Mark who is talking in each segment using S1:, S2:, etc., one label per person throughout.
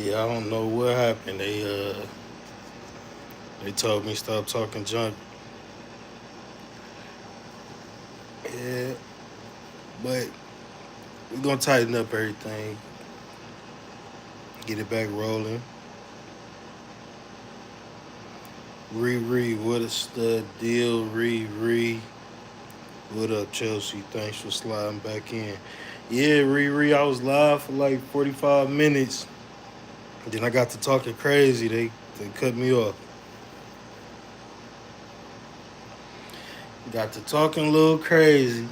S1: Yeah, I don't know what happened. They told me stop talking junk. Yeah, but we're gonna tighten up everything, get it back rolling. Riri, what is the deal? Riri, what up, Chelsea? Thanks for sliding back in. Yeah, Riri, I was live for like 45 minutes. Then I got to talking crazy. They cut me off. Got to talking a little crazy.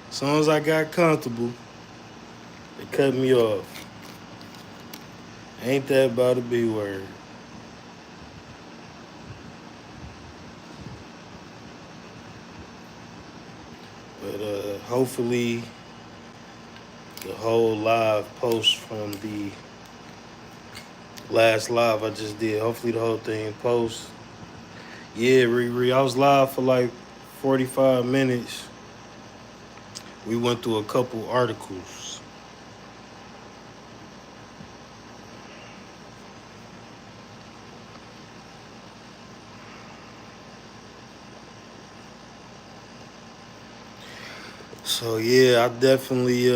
S1: As soon as I got comfortable, they cut me off. Ain't that about a B word? But hopefully the whole live post from the last live I just did. Hopefully the whole thing posts. Yeah, Riri, I was live for like 45 minutes. We went through a couple articles. So yeah, I definitely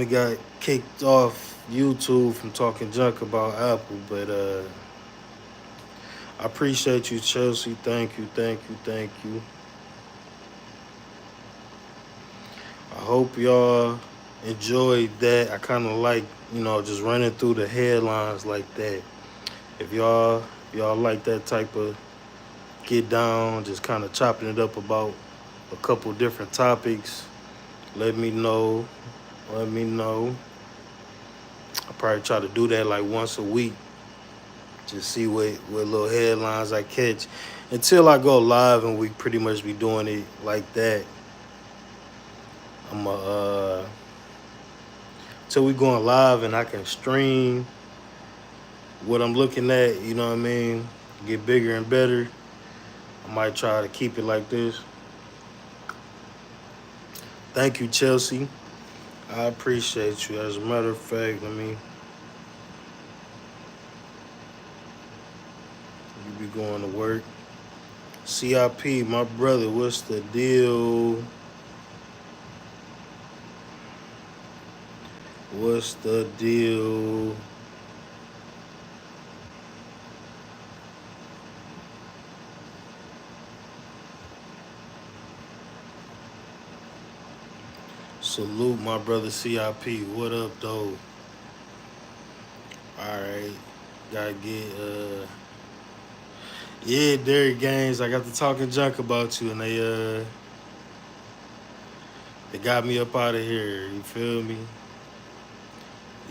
S1: got kicked off YouTube from talking junk about Apple, but I appreciate you, Chelsea. Thank you, thank you, thank you. I hope y'all enjoyed that. I kind of like, just running through the headlines like that. If y'all like that type of get down, just kind of chopping it up about a couple different topics, let me know. Let me know. I probably try to do that like once a week. Just see what little headlines I catch until I go live and we pretty much be doing it like that. I'm till we going live and I can stream what I'm looking at. You know what I mean? Get bigger and better. I might try to keep it like this. Thank you, Chelsea. I appreciate you. As a matter of fact, you be going to work. CIP, my brother, what's the deal? What's the deal? Salute my brother CIP. What up, though? Alright. Gotta get yeah, Derek Gaines. I got to talking junk about you and they got me up out of here. You feel me?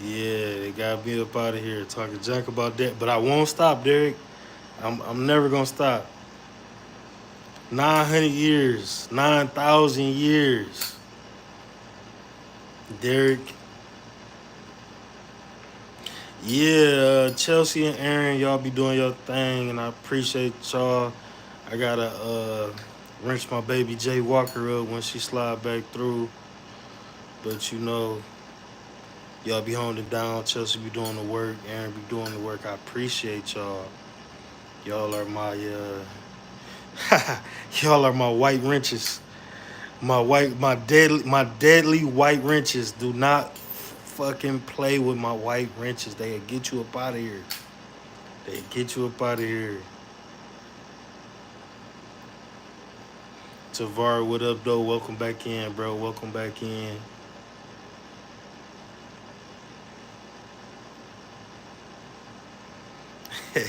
S1: Yeah, they got me up out of here talking junk about that. But I won't stop, Derek. I'm never gonna stop. 900 years, 9,000 years. Derek. Yeah, Chelsea and Aaron, y'all be doing your thing, and I appreciate y'all. I gotta wrench my baby Jay Walker up when she slide back through. But y'all be holding it down. Chelsea be doing the work. Aaron be doing the work. I appreciate y'all. Y'all are my y'all are my white wrenches. My deadly white wrenches. Do not fucking play with my white wrenches. They'll get you up out of here. They get you up out of here. Tavar, what up, though? Welcome back in, bro. Welcome back in. I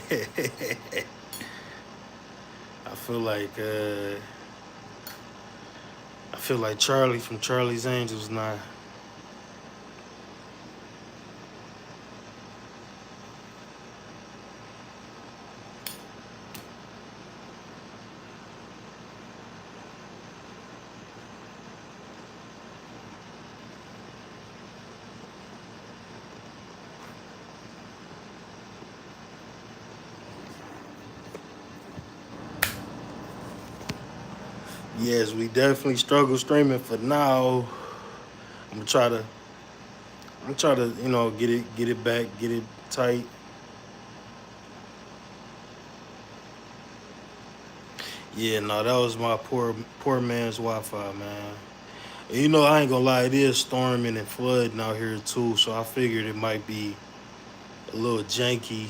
S1: feel like Charlie from Charlie's Angels now. Yes, we definitely struggle streaming for now. I'm gonna try to get it back, get it tight. Yeah, no, that was my poor man's Wi-Fi, man. And I ain't gonna lie, it is storming and flooding out here too, so I figured it might be a little janky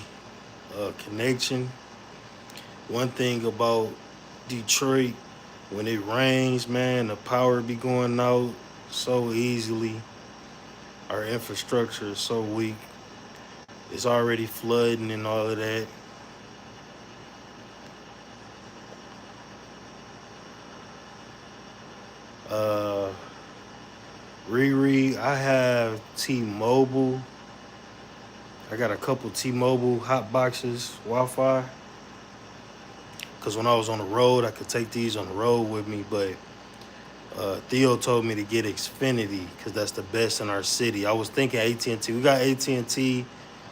S1: connection. One thing about Detroit, when it rains, man, the power be going out so easily. Our infrastructure is so weak. It's already flooding and all of that. Uh, Riri, I have T-Mobile. I got a couple T-Mobile hot boxes, Wi-Fi. Cause when I was on the road, I could take these on the road with me. But Theo told me to get Xfinity because that's the best in our city. I was thinking AT&T. We got AT&T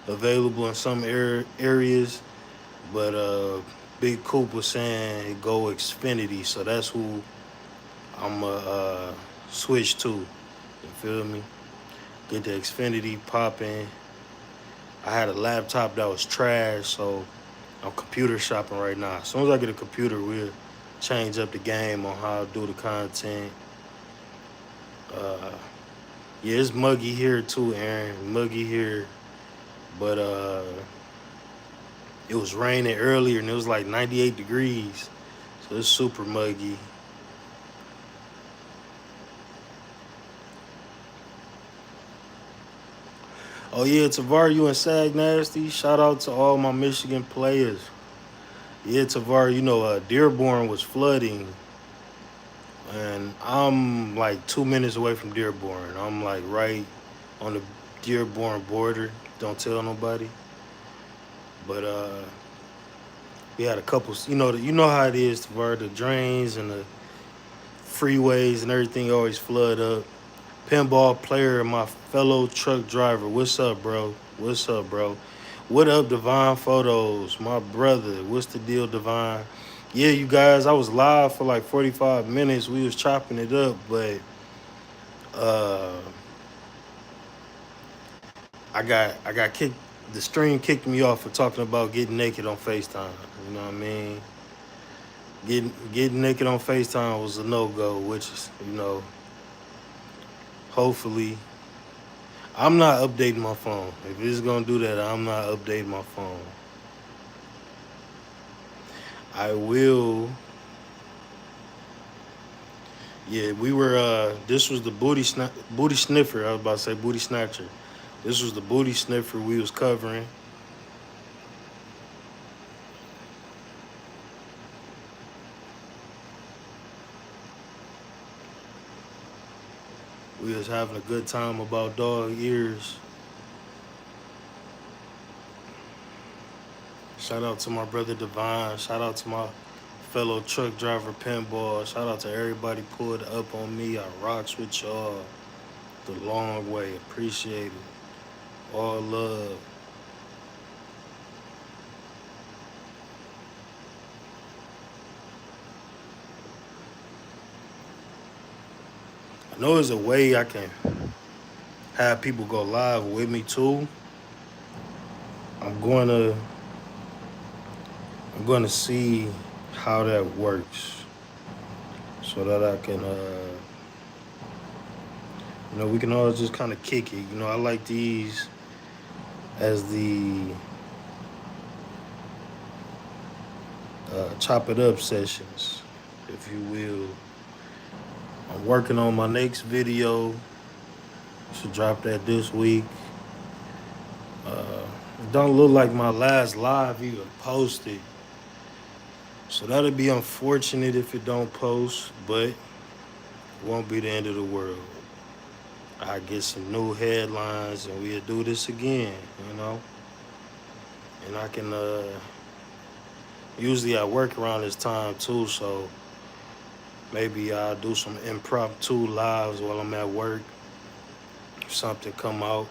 S1: available in some areas, but Big Coop was saying go Xfinity, so that's who I'm switch to. You feel me? Get the Xfinity popping. I had a laptop that was trash, so I'm computer shopping right now. As soon as I get a computer, we'll change up the game on how to do the content. Uh, yeah, it's muggy here too, Aaron. Muggy here, but it was raining earlier and it was like 98 degrees, so it's super muggy. Oh yeah, Tavar, you and Sag Nasty. Shout out to all my Michigan players. Yeah, Tavar, Dearborn was flooding, and I'm like 2 minutes away from Dearborn. I'm like right on the Dearborn border. Don't tell nobody. But we had a couple. You know how it is, Tavar. The drains and the freeways and everything always flood up. Pinball player and my fellow truck driver. What's up, bro? What's up, bro? What up, Divine Photos? My brother. What's the deal, Divine? Yeah, you guys, I was live for like 45 minutes. We was chopping it up, but uh I got kicked. The stream kicked me off for talking about getting naked on FaceTime. You know what I mean? Getting naked on FaceTime was a no-go, which is, hopefully I'm not updating my phone. If it's gonna do that, I'm not updating my phone. I will. Yeah, we were. This was the booty sniffer. I was about to say booty snatcher. This was the booty sniffer we was covering. We was having a good time about dog ears. Shout out to my brother Divine. Shout out to my fellow truck driver Pinball. Shout out to everybody pulled up on me. I rocks with y'all the long way. Appreciate it. All love. I know there's a way I can have people go live with me too. I'm going to I'm going to see how that works so that I can we can all just kind of kick it. I like these as the chop it up sessions, if you will. I'm working on my next video. Should drop that this week. It don't look like my last live even posted. So that'll be unfortunate if it don't post, but it won't be the end of the world. I get some new headlines and we'll do this again. And I can usually I work around this time too, so maybe I'll do some impromptu lives while I'm at work. If something come out,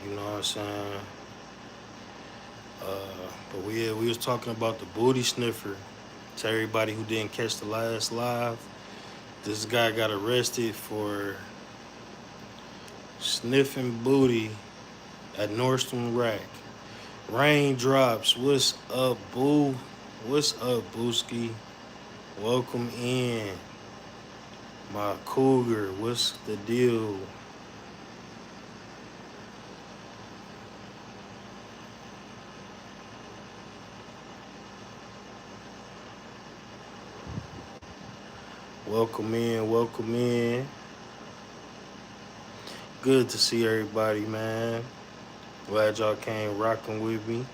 S1: you know what I'm saying? But we was talking about the booty sniffer. To everybody who didn't catch the last live, this guy got arrested for Sniffing booty at Nordstrom Rack. Raindrops, what's up, boo? What's up, Booski? Welcome in. My cougar, what's the deal? Welcome in, welcome in. Good to see everybody, man. Glad y'all came rocking with me.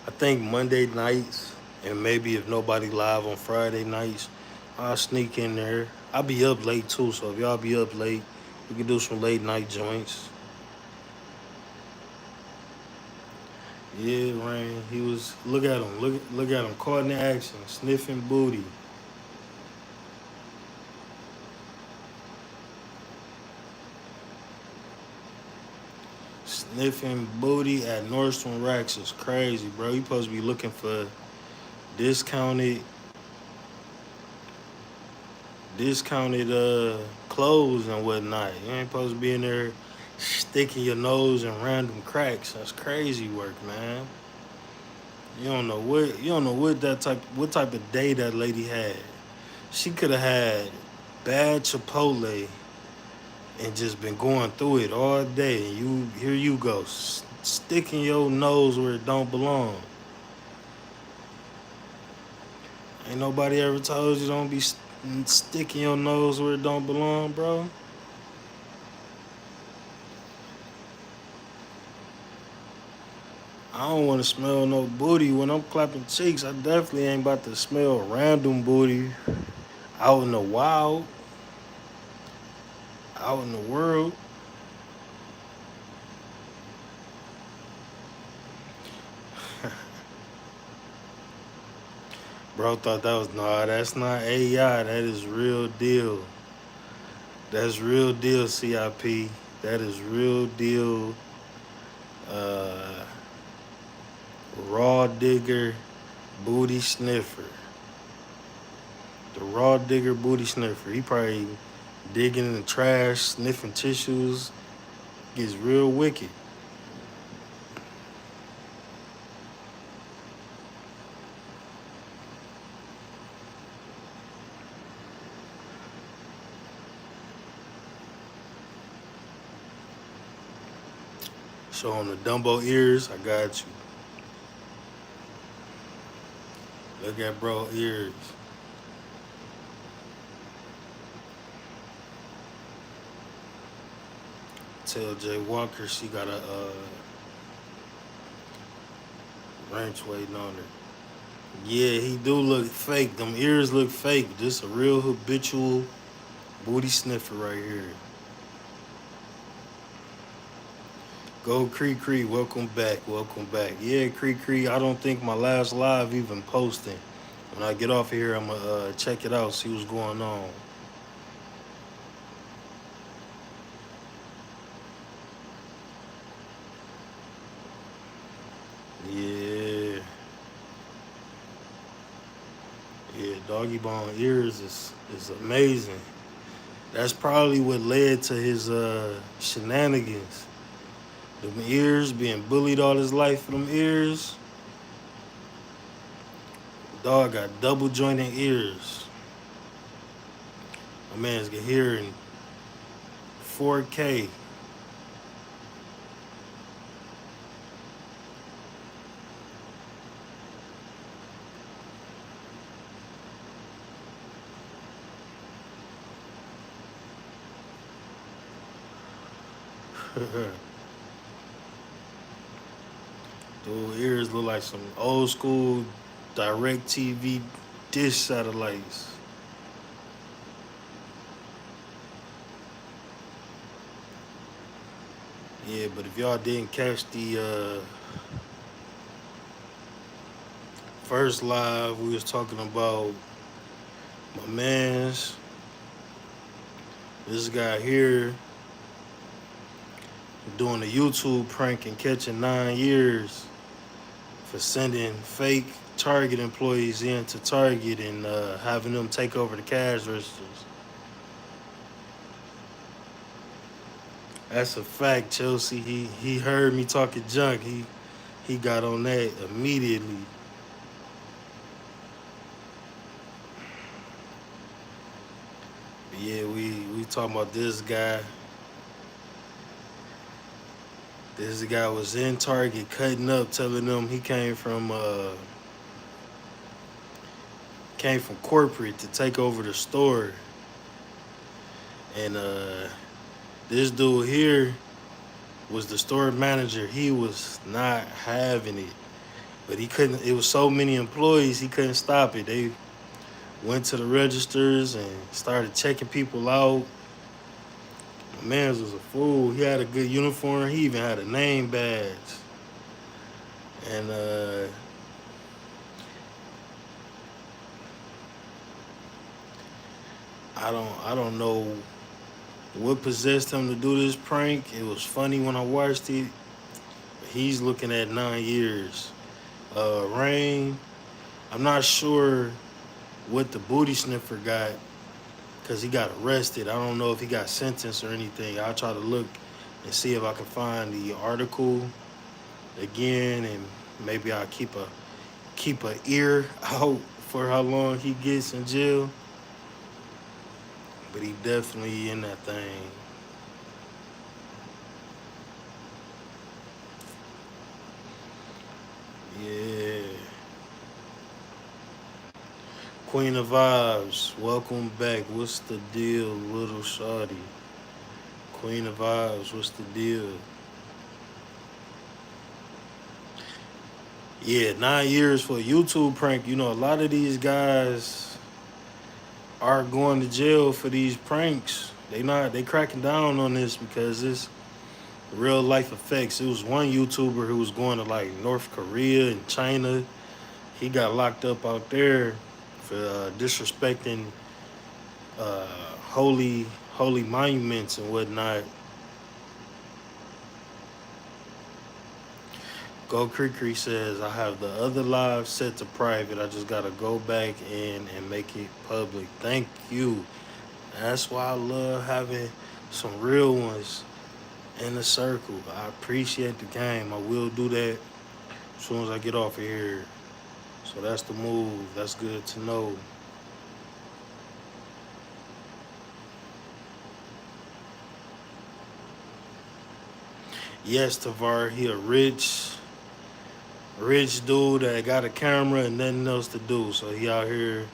S1: I think Monday nights, and maybe if nobody live on Friday nights, I'll sneak in there. I'll be up late too, so if y'all be up late, we can do some late night joints. Yeah, Rain. He was look at him, look at him, caught in the action, sniffing booty. Sniffing booty at Nordstrom Racks is crazy, bro. You supposed to be looking for discounted discounted clothes and whatnot. You ain't supposed to be in there sticking your nose in random cracks. That's crazy work, man. You don't know what what type of day that lady had. She could have had bad Chipotle and just been going through it all day. And here you go, sticking your nose where it don't belong. Ain't nobody ever told you don't be sticking your nose where it don't belong, bro. I don't want to smell no booty when I'm clapping cheeks. I definitely ain't about to smell random booty out in the wild, out in the world. Bro thought that was nah. That's not AI. That is real deal. That's real deal. CIP. That is real deal. Uh, raw digger booty sniffer. The raw digger booty sniffer. He probably digging in the trash, sniffing tissues. Gets real wicked. Showing the Dumbo ears. I got you. Look at bro ears. Tell Jay Walker she got a ranch waiting on her. Yeah, he do look fake. Them ears look fake. Just a real habitual booty sniffer right here. Go Cree Cree, welcome back, welcome back. Yeah, Cree Cree, I don't think my last live even posting. When I get off of here, I'm gonna check it out, see what's going on. Yeah, yeah, doggy bone ears is amazing. That's probably what led to his shenanigans. Them ears, being bullied all his life for them ears. Dog got double jointed ears. My man's can hear in 4K. Dude, ears look like some old school direct TV dish satellites. Yeah, but if y'all didn't catch the first live, we was talking about my man's this guy here doing a YouTube prank and catching 9 years for sending fake Target employees in to Target and having them take over the cash registers. That's a fact, Chelsea. He heard me talking junk. He got on that immediately. Yeah, we talking about this guy. This guy was in Target cutting up, telling them he came from corporate to take over the store, and this dude here was the store manager. He was not having it, but he couldn't. It was so many employees, he couldn't stop it. They went to the registers and started checking people out. My man's was a fool. He had a good uniform. He even had a name badge. And I don't know what possessed him to do this prank. It was funny when I watched it. He's looking at 9 years. Rain, I'm not sure what the booty sniffer got because he got arrested. I don't know if he got sentenced or anything. I'll try to look and see if I can find the article again, and maybe I'll keep a ear out for how long he gets in jail. But he definitely in that thing. Yeah. Queen of Vibes, welcome back. What's the deal, little shawty? Queen of Vibes, what's the deal? Yeah, 9 years for a YouTube prank. You know, a lot of these guys are going to jail for these pranks. They cracking down on this because it's real life effects. It was one YouTuber who was going to like North Korea and China. He got locked up out there for disrespecting uh, holy monuments and whatnot. Go Creekery says, I have the other live set to private. I just gotta go back in and make it public. Thank you. That's why I love having some real ones in the circle. I appreciate the game. I will do that as soon as I get off of here. So that's the move. That's good to know. Yes, Tavar, he a rich dude that got a camera and nothing else to do. So he out here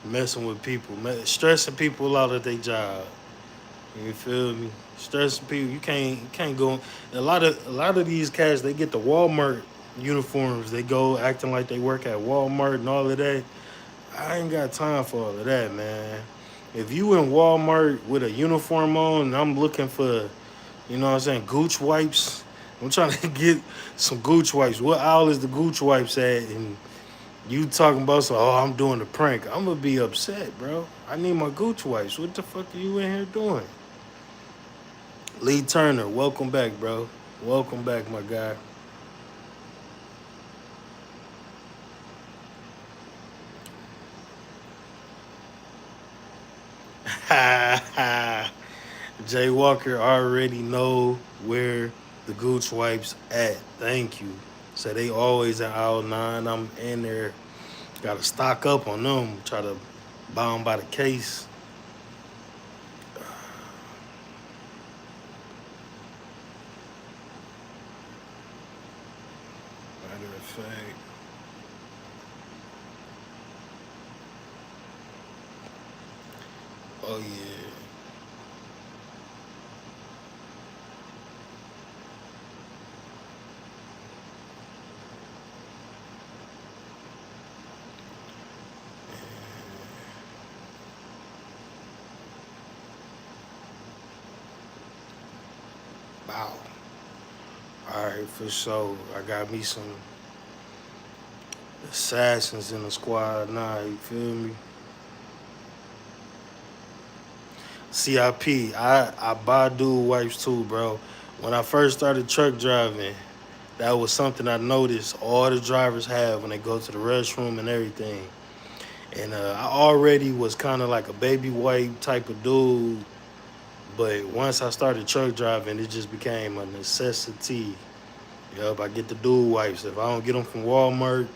S1: messing with people, stressing people out at their job. You feel me? Stressing people. You can't go. A lot of these cats, they get the Walmart uniforms. They go acting like they work at Walmart and all of that. I ain't got time for all of that, man. If you in Walmart with a uniform on and I'm looking for, what I'm saying, Gooch wipes. I'm trying to get some Gooch wipes. What aisle is the Gooch wipes at? And you talking about I'm doing a prank. I'm gonna be upset, bro. I need my Gooch wipes. What the fuck are you in here doing? Lee Turner, welcome back, bro. Welcome back, my guy. Jay Walker already know where the Gooch wipes at. Thank you. So they always at aisle 9. I'm in there. Gotta stock up on them. Try to buy them by the case. Matter of fact. Oh yeah. Wow. Alright, for sure. I got me some assassins in the squad now, you feel me? CIP, I buy dual wipes too, bro. When I first started truck driving, that was something I noticed all the drivers have when they go to the restroom and everything. And I already was kind of like a baby wipe type of dude But once I started truck driving, it just became a necessity. Yup, I get the dual wipes. If I don't get them from Walmart,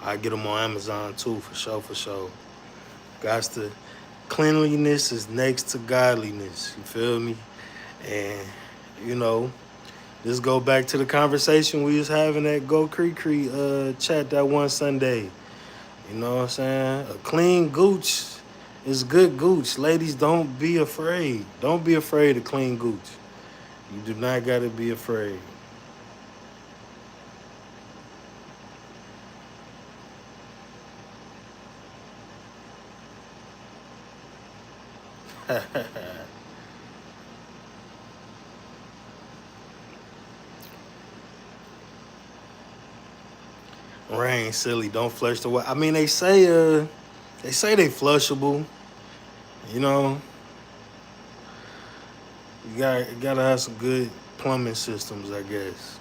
S1: I get them on Amazon too, for sure, for sure. Guys, to cleanliness is next to godliness. You feel me? And you know, this go back to the conversation we was having at Go Creek Creek chat that one Sunday. You know what I'm saying? A clean gooch is good gooch. Ladies, don't be afraid. Don't be afraid of clean gooch. You do not gotta be afraid. Rain, silly. Don't flush the water. I mean, they say they flushable. You know, you gotta have some good plumbing systems, I guess.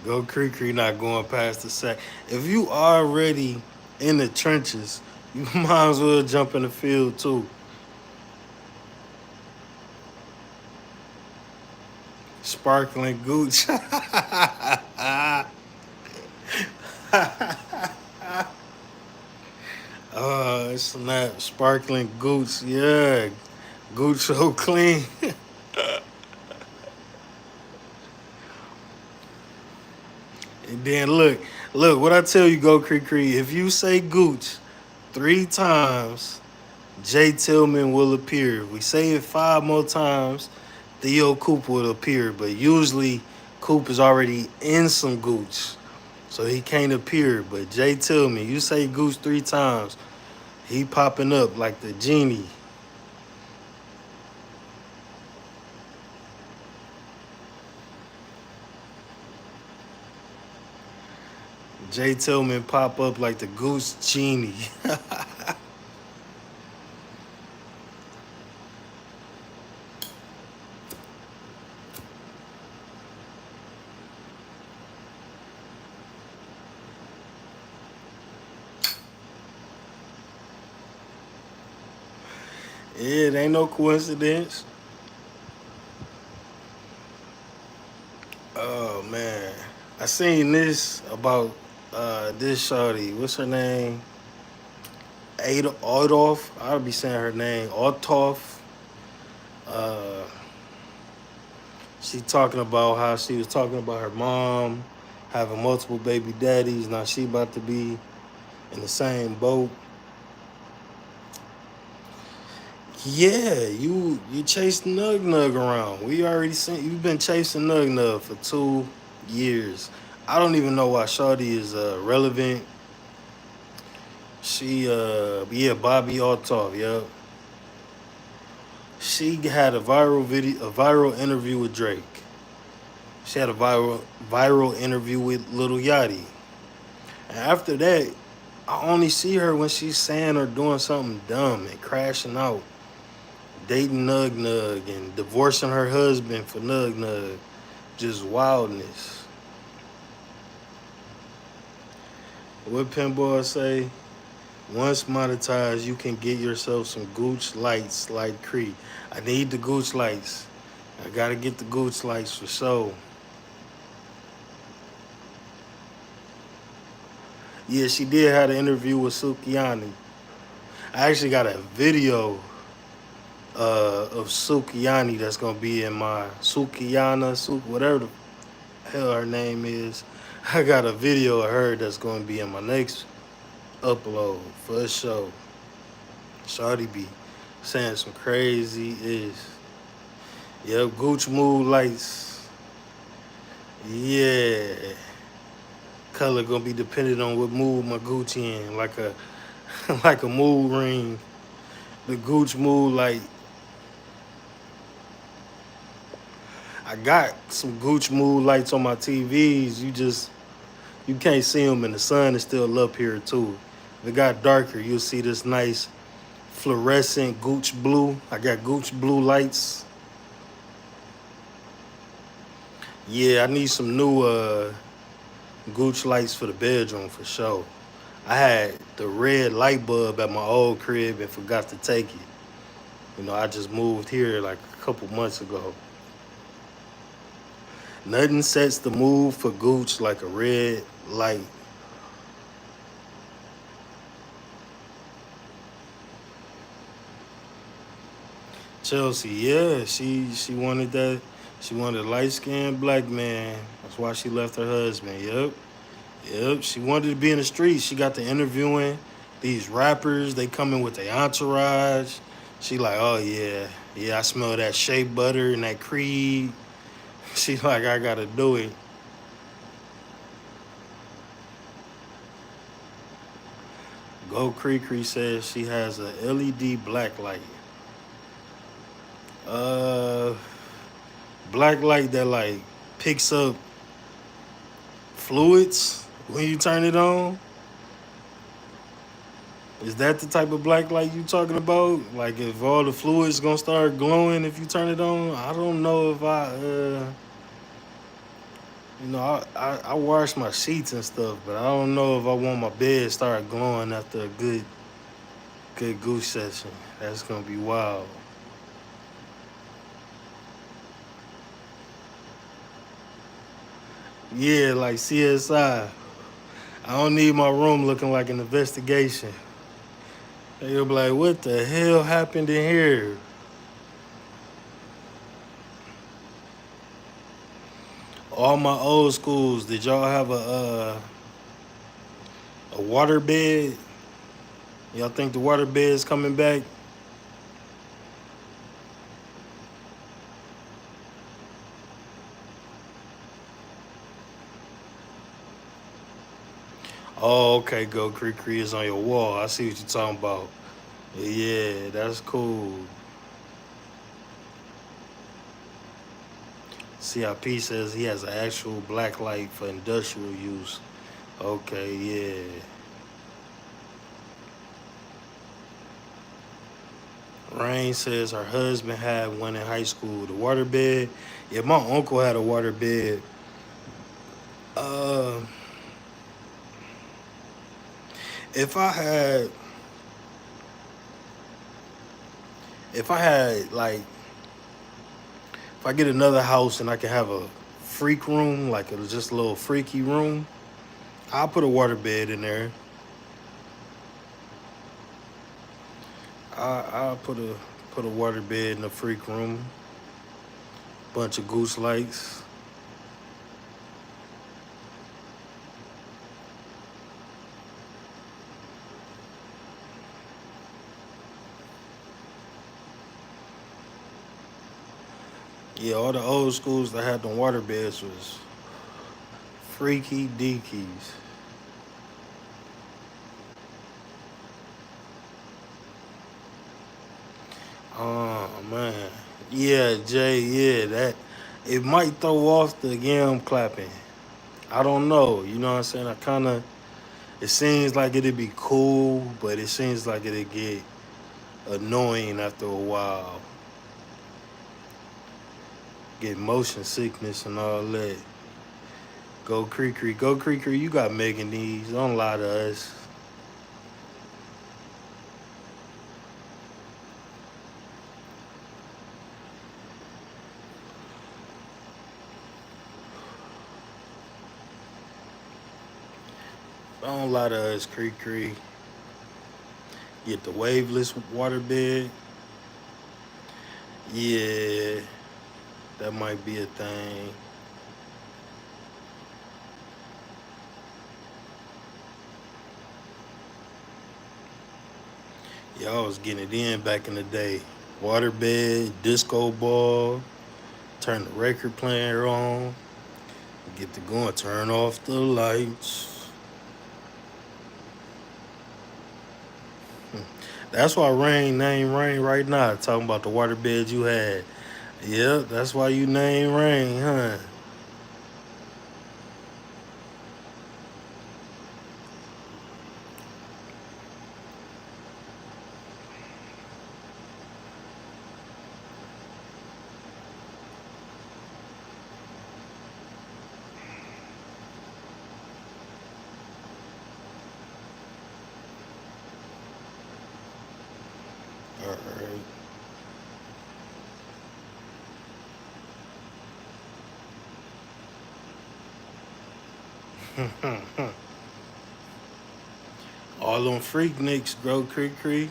S1: Go Creek Creek not going past the sack. If you already in the trenches, you might as well jump in the field too. Sparkling gooch. Snap. Sparkling gooch. Yeah. Gooch so clean. And then look, what I tell you, Go Creek Creek, if you say gooch 3 times, Jay Tillman will appear. If we say it 5 more times, Theo Coop will appear. But usually Coop is already in some gooch. So he can't appear. But Jay Tillman, you say gooch 3 times, he popping up like the genie. Jay Tillman pop up like the goose genie. Yeah, it ain't no coincidence. Oh man, I seen this about this shorty. What's her name? Ada Adolf. I'll be saying her name. Althoff. Uh, she talking about how she was talking about her mom having multiple baby daddies. Now she about to be in the same boat. Yeah, you chased Nug Nug around. We already seen you've been chasing Nug Nug for 2 years. I don't even know why Shawty is relevant. She yeah, Bobby Althoff, yeah. She had a viral video, a viral interview with Drake. She had a viral interview with Lil Yachty. And after that, I only see her when she's saying or doing something dumb and crashing out, dating Nug Nug and divorcing her husband for Nug Nug. Just wildness. What Pinball say? Once monetized, you can get yourself some Gooch lights like Cree. I need the Gooch lights. I gotta get the Gooch lights for sure. Yeah, she did have an interview with Sukiyani. I actually got a video of Sukiyani that's gonna be in my whatever the hell her name is. I got a video of her that's gonna be in my next upload for sure. Shawty be saying some crazy is. Yep, Gooch mood lights. Yeah. Color gonna be dependent on what mood my Gooch in. Like a like a mood ring. The Gooch mood light. I got some Gooch mood lights on my TVs. You can't see them, and the sun is still up here too. If it got darker, you'll see this nice fluorescent Gooch blue. I got Gooch blue lights. Yeah, I need some new Gooch lights for the bedroom for sure. I had the red light bulb at my old crib and forgot to take it. I just moved here like a couple months ago. Nothing sets the mood for Gooch like a red light. Chelsea, yeah, she wanted that. She wanted a light skinned black man. That's why she left her husband. Yep. Yep. She wanted to be in the streets. She got to interviewing these rappers. They come in with their entourage. She like, oh yeah, yeah, I smell that shea butter and that creed. She like, I gotta do it. Go Cree says she has a LED black light. Uh, Black light that like picks up fluids when you turn it on. Is that the type of black light you talking about? Like if all the fluids gonna start glowing if you turn it on? I don't know if I wash my sheets and stuff, but I don't know if I want my bed to start glowing after a good goose session. That's gonna be wild. Yeah, like CSI. I don't need my room looking like an investigation. They'll be like, what the hell happened in here? All my old schools, did y'all have a water bed? Y'all think the water bed is coming back? Oh, okay, go Cree is on your wall. I see what you're talking about. Yeah, that's cool. CIP says he has an actual black light for industrial use. Okay, yeah. Rain says her husband had one in high school. The water bed. Yeah, my uncle had a water bed. Uh, if I had, if I had like, if I get another house and I can have a freak room, like just a little freaky room, I'll put a water bed in there. I'll put a water bed in the freak room. Bunch of goose lights. Yeah, all the old schools that had the water beds was freaky deakies. Oh man. Yeah, Jay, yeah, that it might throw off the yam clapping. I don't know. You know what I'm saying? I kinda it seems like it'd be cool, but it seems like it'd get annoying after a while. Get motion sickness and all that. Go Creeker, you got Megan needs. Don't lie to us. Don't lie to us, Creek. Get the waveless water bed. Yeah, that might be a thing. Y'all was getting it in back in the day. Water bed, disco ball, turn the record player on, get to going, turn off the lights. That's why Rain name Rain right now, talking about the water bed you had. Yep, that's why you name Rain, huh? Right. All them freak nicks, grow creek creek,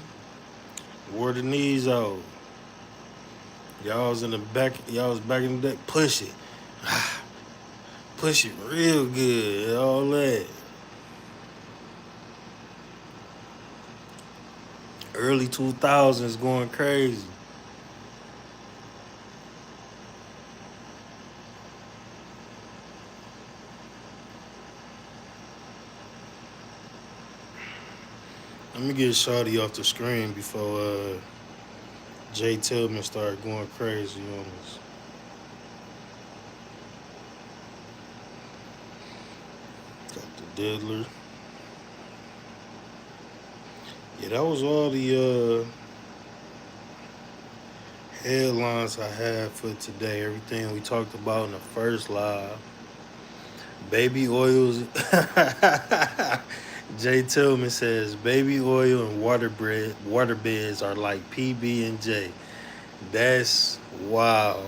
S1: wore the knees out. Y'all was in the back. Y'all was back in the deck. Push it, push it real good. All that. Early 2000s going crazy. Let me get Shawty off the screen before Jay Tillman started going crazy on us. Got the diddler. Yeah, that was all the headlines I had for today. Everything we talked about in the first live. Baby oils. Jay Tillman says baby oil and water beds are like PB and J. That's wild.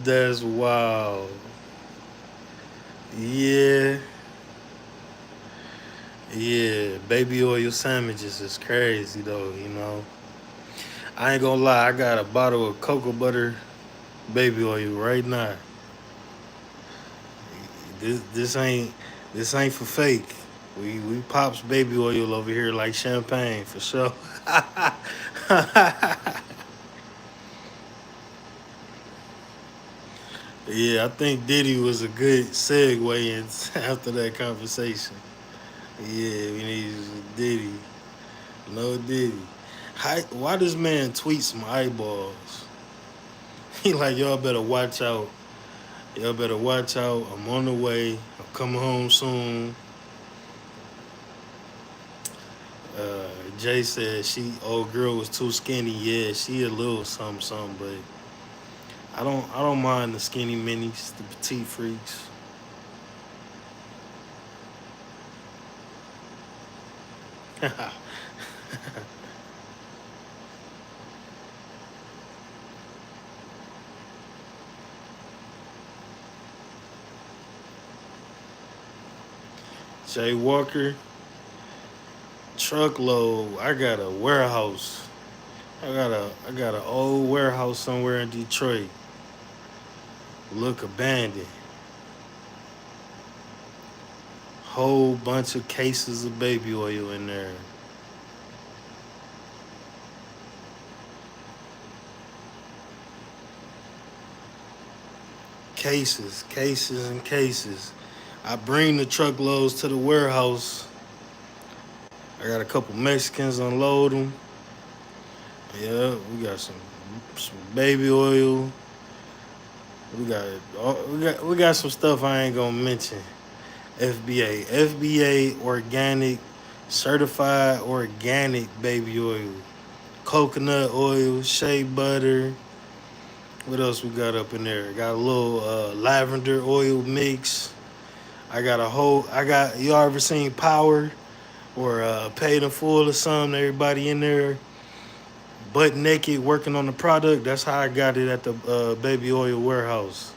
S1: That's wild. Yeah, yeah. Baby oil sandwiches is crazy though. I ain't gonna lie. I got a bottle of cocoa butter baby oil right now. This ain't for fake. We pops baby oil over here like champagne for sure. Yeah, I think Diddy was a good segue in after that conversation. Yeah, we need Diddy. No Diddy. Why this man tweet some eyeballs? He like, y'all better watch out. Y'all better watch out. I'm on the way. I'm coming home soon. Jay said old girl was too skinny. Yeah, she a little something something, but I don't mind the skinny minis, the petite freaks. Jay Walker, truckload. I got a warehouse. I got an old warehouse somewhere in Detroit. Look abandoned. Whole bunch of cases of baby oil in there. Cases, and cases. I bring the truckloads to the warehouse. I got a couple Mexicans unload them. Yeah, we got some baby oil. We got some stuff I ain't gonna mention. FBA organic, certified organic baby oil, coconut oil, shea butter. What else we got up in there? Got a little lavender oil mix. You ever seen Power or Paid in Full or something? Everybody in there butt naked working on the product. That's how I got it at the baby oil warehouse.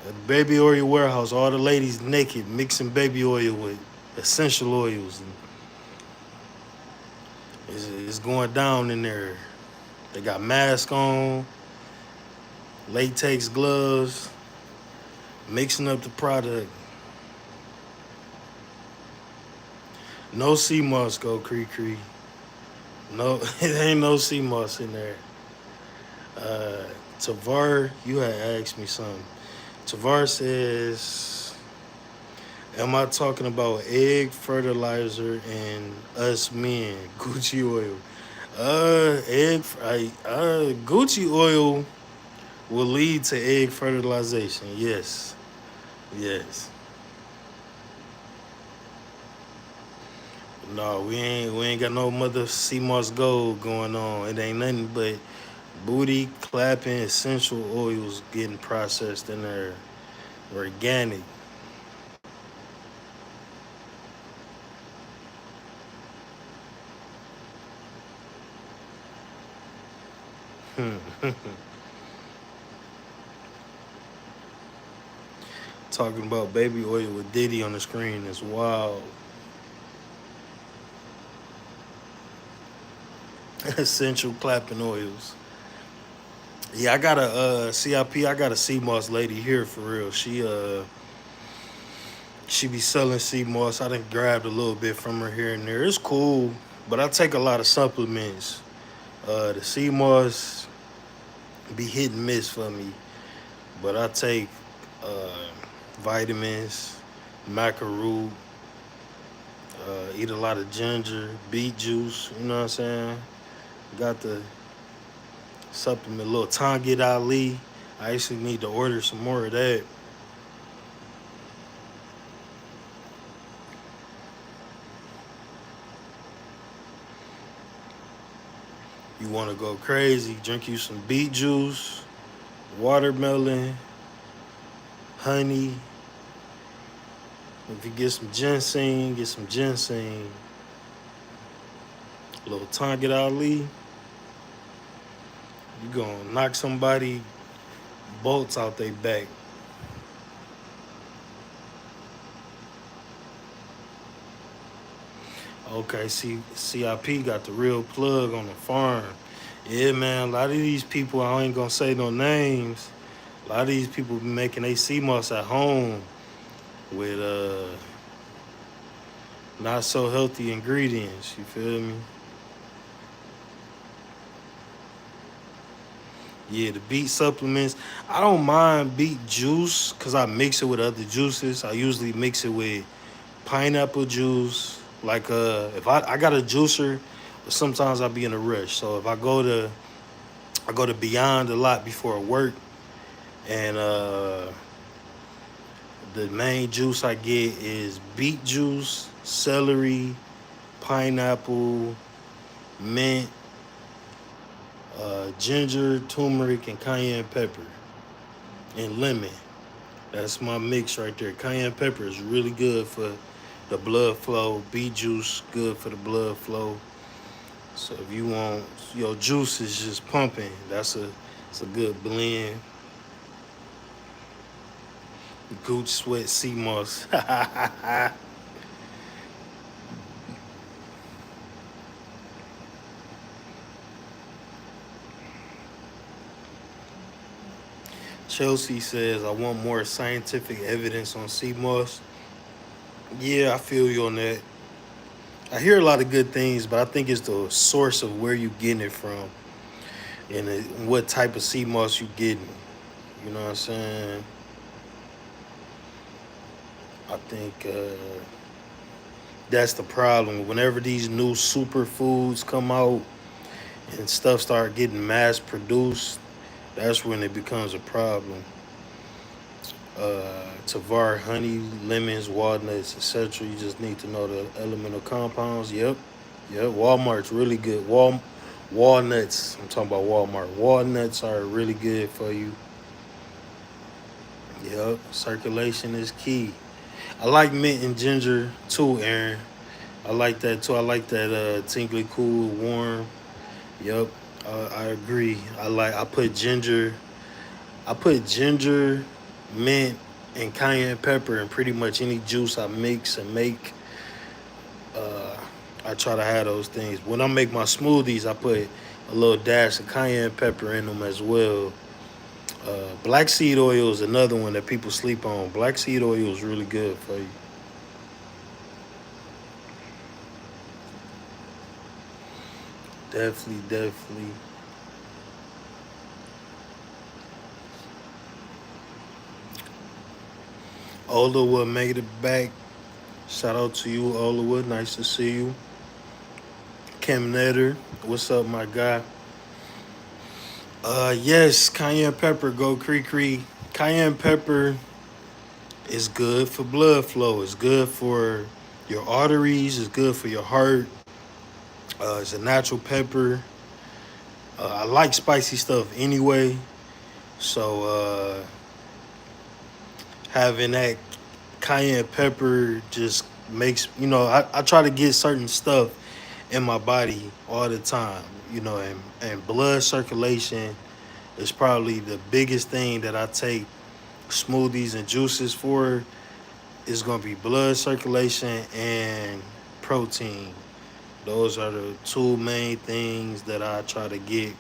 S1: At the baby oil warehouse, all the ladies naked mixing baby oil with essential oils. And it's going down in there. They got masks on, latex gloves, mixing up the product. No sea moss, go Cree Cree. No, it ain't no sea moss in there. Uh, Tavar, you had asked me something. Tavar says, am I talking about egg fertilizer and us men, Gucci oil? Gucci oil will lead to egg fertilization. Yes. Yes. No, we ain't got no mother CMOS gold going on. It ain't nothing but booty clapping essential oils getting processed in there. Organic. Talking about baby oil with Diddy on the screen is wild. Essential clapping oils. Yeah, I got a CIP. I got a sea moss lady here for real. She be selling sea moss. I done grabbed a little bit from her here and there. It's cool, but I take a lot of supplements. The sea moss be hit and miss for me, but I take uh, vitamins, macaroon, eat a lot of ginger, beet juice. You know what I'm saying? Got the supplement, little Tongit Ali. I actually need to order some more of that. You want to go crazy? Drink you some beet juice, watermelon, honey. If you get some ginseng, get some ginseng. A little Tongit Ali. You gonna knock somebody bolts out their back. Okay, see, CIP got the real plug on the farm. Yeah, man, a lot of these people, I ain't gonna say no names. A lot of these people be making they sea moss at home with not so healthy ingredients. You feel me? Yeah, the beet supplements. I don't mind beet juice because I mix it with other juices. I usually mix it with pineapple juice. Like if I got a juicer, but sometimes I be in a rush. So if I go to Beyond a lot before work, and the main juice I get is beet juice, celery, pineapple, mint, ginger, turmeric, and cayenne pepper, and lemon. That's my mix right there. Cayenne pepper is really good for the blood flow. Beet juice good for the blood flow. So if you want your juice is just pumping, it's a good blend. Gooch sweat sea moss. Chelsea says I want more scientific evidence on sea moss. Yeah, I feel you on that. I hear a lot of good things, but I think it's the source of where you getting it from and what type of sea moss you getting. You know what I'm saying? I think that's the problem. Whenever these new superfoods come out and stuff start getting mass produced, that's when it becomes a problem. Tavar, honey, lemons, walnuts, etc. You just need to know the elemental compounds. Yep, yep. Walmart's really good. Walnuts. I'm talking about Walmart. Walnuts are really good for you. Yep. Circulation is key. I like mint and ginger too, Aaron. I like that too. I like that tingly, cool, warm. Yep. I agree. I put ginger. I put ginger, mint, and cayenne pepper in pretty much any juice I mix and make. Uh, I try to have those things. When I make my smoothies, I put a little dash of cayenne pepper in them as well. Black seed oil is another one that people sleep on. Black seed oil is really good for you. Definitely, definitely. Olawood made it back. Shout out to you, Olawood. Nice to see you. Cam Netter, what's up, my guy? Yes, cayenne pepper, go Cree Cree. Cayenne pepper is good for blood flow. It's good for your arteries. It's good for your heart. It's a natural pepper. I like spicy stuff anyway, so having that cayenne pepper just makes I try to get certain stuff in my body all the time. And blood circulation is probably the biggest thing that I take smoothies and juices for. Is going to be blood circulation and protein. Those are the two main things that I try to get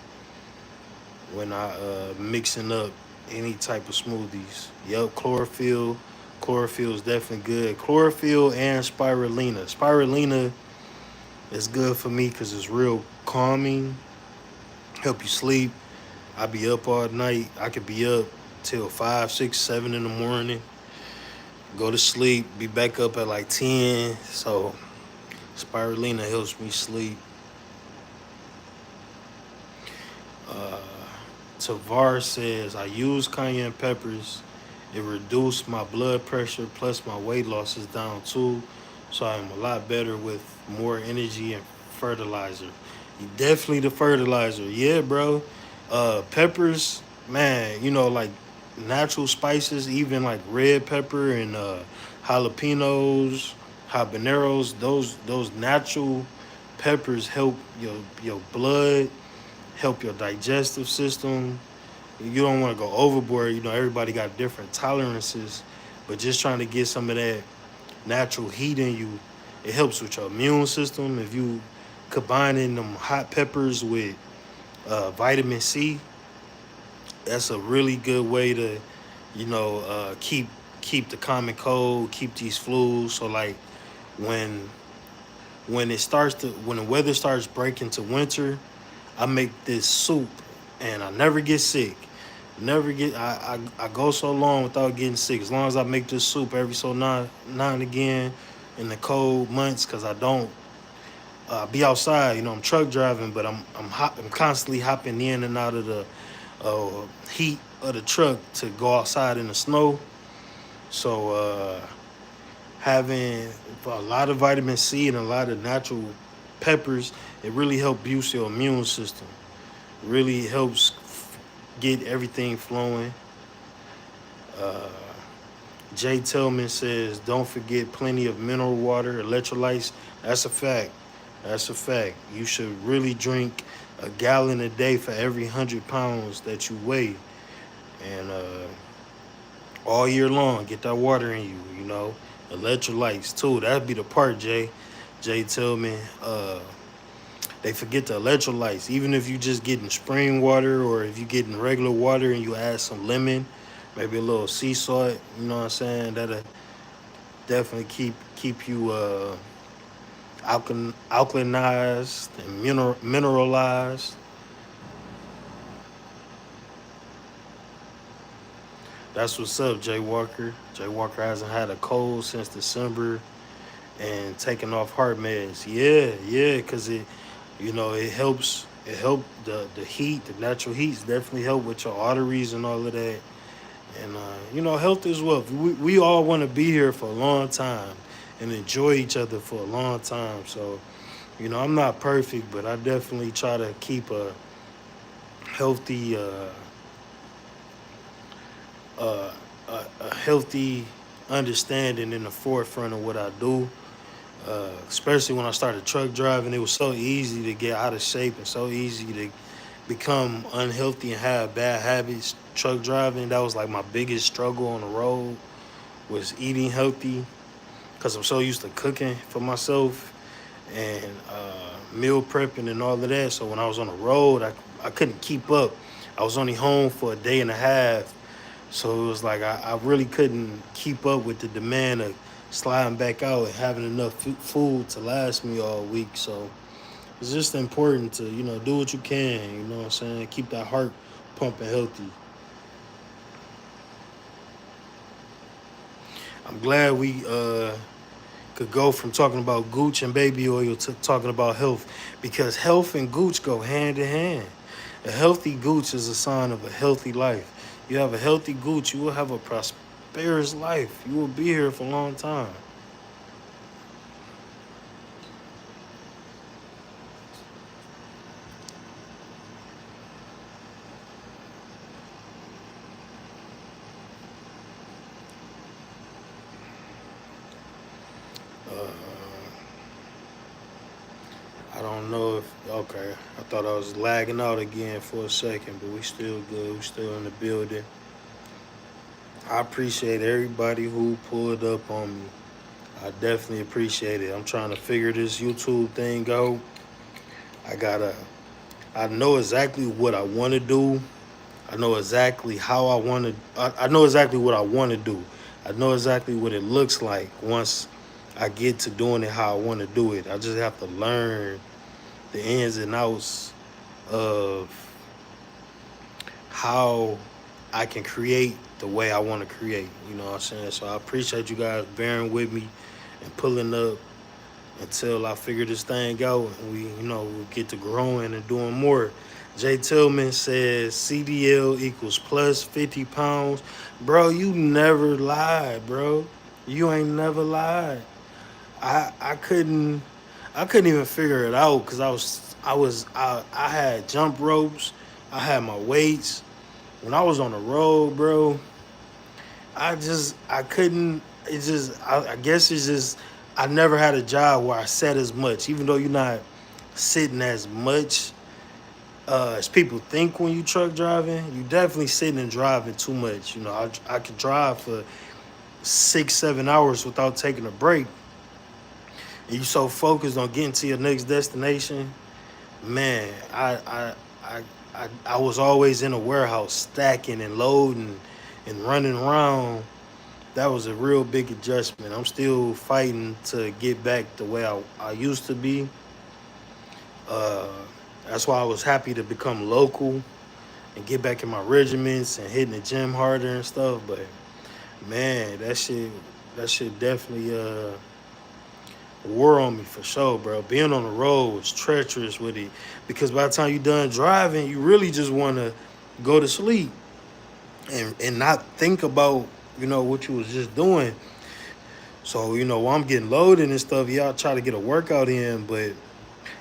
S1: when I mixing up any type of smoothies. Yep, chlorophyll. Chlorophyll is definitely good. Chlorophyll and spirulina. Spirulina is good for me because it's real calming. Help you sleep. I be up all night. I could be up till 5, 6, 7 in the morning. Go to sleep. Be back up at like 10. So spirulina helps me sleep. Uh, Tavar says, I use cayenne peppers. It reduced my blood pressure, plus my weight loss is down too. So I'm a lot better with more energy and fertilizer. Definitely the fertilizer. Yeah, bro. Peppers, man, like natural spices, even like red pepper and jalapenos, habaneros, those natural peppers help your blood, help your digestive system. You don't want to go overboard. Everybody got different tolerances, but just trying to get some of that natural heat in you, it helps with your immune system. If you combining them hot peppers with vitamin C, that's a really good way to, keep the common cold, keep these flus. So like when when the weather starts breaking to winter, I make this soup and I never get sick. Never get I go so long without getting sick. As long as I make this soup every so now and again in the cold months, because I don't be outside. I'm truck driving, but I'm constantly hopping in and out of the heat of the truck to go outside in the snow. So having a lot of vitamin C and a lot of natural peppers, it really helps boost your immune system. Really helps get everything flowing. Uh, Jay Tillman says, don't forget plenty of mineral water, electrolytes. That's a fact. That's a fact. You should really drink a gallon a day for every 100 pounds that you weigh. And all year long, get that water in you. Electrolytes, too. That'd be the part, Jay. Jay Tillman. They forget the electrolytes. Even if you just getting spring water or if you getting regular water and you add some lemon, maybe a little sea salt, you know what I'm saying? That'll definitely keep you alkalinized and mineralized. That's what's up, Jay Walker. Jay Walker hasn't had a cold since December and taking off heart meds. Yeah, because it helps. It helped the heat, the natural heats definitely help with your arteries and all of that. And health is wealth. We all want to be here for a long time and enjoy each other for a long time. So, I'm not perfect, but I definitely try to keep a healthy, uh, a healthy understanding in the forefront of what I do. Especially when I started truck driving, it was so easy to get out of shape and so easy to become unhealthy and have bad habits. Truck driving, that was like my biggest struggle on the road, was eating healthy because I'm so used to cooking for myself and meal prepping and all of that. So when I was on the road, I couldn't keep up. I was only home for a day and a half. So it was like I really couldn't keep up with the demand of sliding back out and having enough food to last me all week. So it's just important to, do what you can, you know what I'm saying? Keep that heart pumping healthy. I'm glad we could go from talking about gooch and baby oil to talking about health, because health and gooch go hand in hand. A healthy gooch is a sign of a healthy life. You have a healthy gooch, you will have a prosperous life. You will be here for a long time. I don't know if okay. I thought I was lagging out again for a second, but we still good. We still in the building. I appreciate everybody who pulled up on me. I definitely appreciate it. I'm trying to figure this YouTube thing out. I gotta. I know exactly what I want to do. I know exactly how I want to. I know exactly what I want to do. I know exactly what it looks like once I get to doing it how I want to do it. I just have to learn the ins and outs of how I can create the way I want to create. You know what I'm saying? So I appreciate you guys bearing with me and pulling up until I figure this thing out and we get to growing and doing more. Jay Tillman says CDL equals plus 50 pounds. Bro, you never lied, bro. You ain't never lied. I couldn't even figure it out because I had jump ropes, I had my weights. When I was on the road, bro, I couldn't. It's just I guess it's just I never had a job where I sat as much, even though you're not sitting as much as people think when you truck driving. You definitely sitting and driving too much. You know, I could drive for 6 7 hours without taking a break. And you so focused on getting to your next destination, man. I was always in a warehouse stacking and loading and running around. That was a real big adjustment. I'm still fighting to get back the way I used to be. Uh, that's why I was happy to become local and get back in my regiments and hitting the gym harder and stuff. But man, that shit definitely wore on me for sure, bro. Being on the road was treacherous with it because by the time you done driving, you really just want to go to sleep and not think about what you was just doing. So while I'm getting loaded and stuff, yeah, I try to get a workout in, but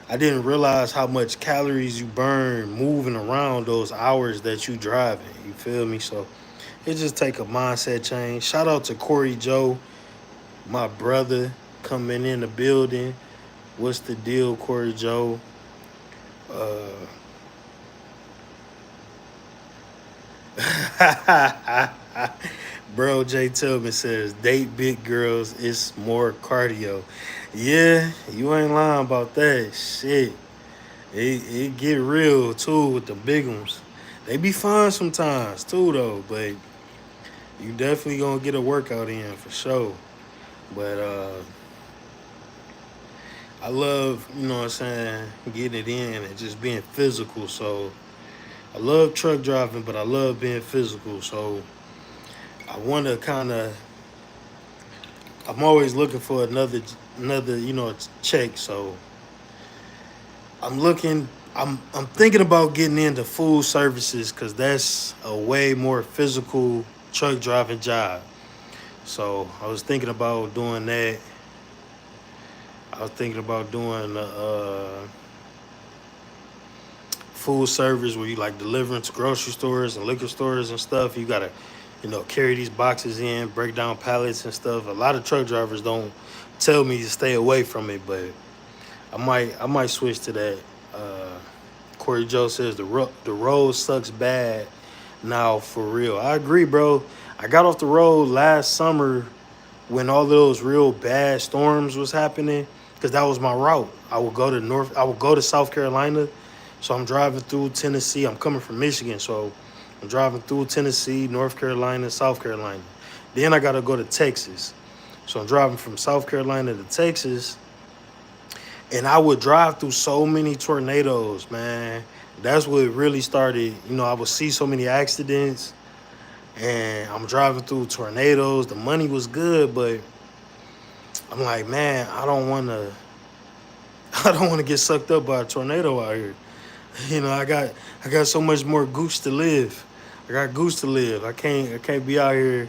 S1: I didn't realize how much calories you burn moving around those hours that you driving. You feel me? So it just take a mindset change. Shout out to Corey Joe, my brother, coming in the building. What's the deal, Corey Joe? Uh, Bro, Jay Tillman says, date big girls, it's more cardio. Yeah, you ain't lying about that. Shit. It get real, too, with the big ones. They be fun sometimes, too, though. But you definitely gonna get a workout in, for sure. But I love, what I'm saying, getting it in and just being physical. So I love truck driving, but I love being physical. So I want to kind of. I'm always looking for another check. So I'm looking. I'm thinking about getting into food services because that's a way more physical truck driving job. So I was thinking about doing that. I was thinking about doing food service where you like delivering to grocery stores and liquor stores and stuff. You gotta, carry these boxes in, break down pallets and stuff. A lot of truck drivers don't tell me to stay away from it, but I might switch to that. Uh, Corey Joe says the road sucks bad now for real. I agree, bro. I got off the road last summer when all those real bad storms was happening because that was my route. I would go to South Carolina. So I'm driving through Tennessee. I'm coming from Michigan, so I'm driving through Tennessee, North Carolina, South Carolina. Then I got to go to Texas. So I'm driving from South Carolina to Texas, and I would drive through so many tornadoes, man. That's what really started. I would see so many accidents, and I'm driving through tornadoes. The money was good, but I'm like, man, I don't want to. I don't want to get sucked up by a tornado out here. I got so much more goose to live. I got goose to live. I can't be out here.